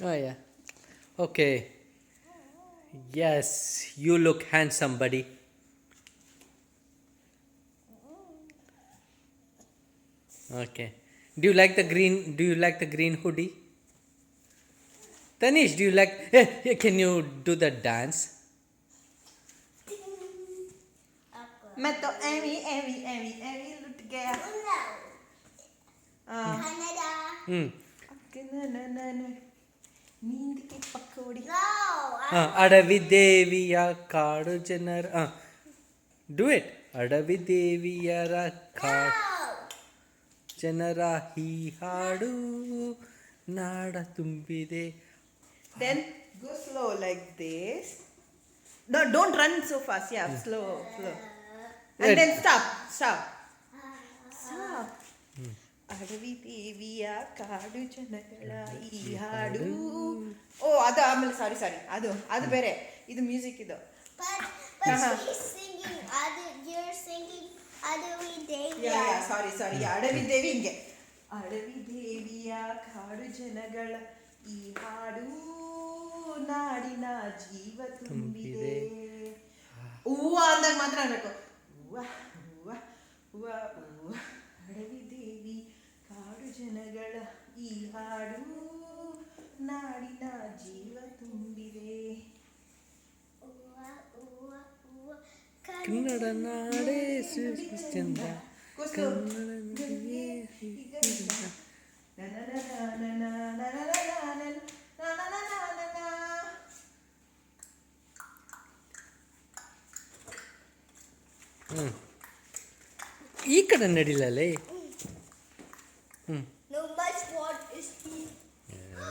Oh, yeah. Okay. Yes, you look handsome, buddy. Okay. Do you like the green hoodie? Tanish, do you like can you do the dance? मैं तो एवी एवी एवी एवी लुट गया Canada. Hmm. नींद की पकौड़ी No. Adavi Deviya Kadu Janar. Do it. Adavi Deviyara Kadu Janara Hi Hadu Nada Tumbide. then go slow like this. No, don't run so fast. Yeah, slow. And Wait. then stop. ಅಡವಿ ದೇವಿಯ ಕಾಡು ಜನಗಳ ಈ ಹಾಡು ಓ ಅದು ಆಮೇಲೆ ಸಾರಿ ಅದು ಬೇರೆ ಇದು ಮ್ಯೂಸಿಕ್ ಇದು But she's singing. You're singing Adavi Devi. ಸಾರಿ ಅಡವಿ ದೇವಿ ಹಿಂಗೆ ಅಡವಿ ದೇವಿಯ ಕಾಡು ಜನಗಳ ಈ ಹಾಡು ನಾಡಿನ ಜೀವ ತುಂಬಿದೆ ಹೂವ ಅಂದಾಗ ಮಾತ್ರ ಅನ್ಬೇಕು ಹೂವ ಹೂವ ಹೂವ ಹೂವ ಅಡವಿ ದೇವಿ ಕಾಡು ಜನಗಳ ಈ ಹಾಡು ನಾಡಿನ ಜೀವ ತುಂಬಿದೆ ಕನ್ನಡ ನಾಡೇ ಚಂದ ಈ ಕಡೆ ನಡಿಲಲ್ಲೇ.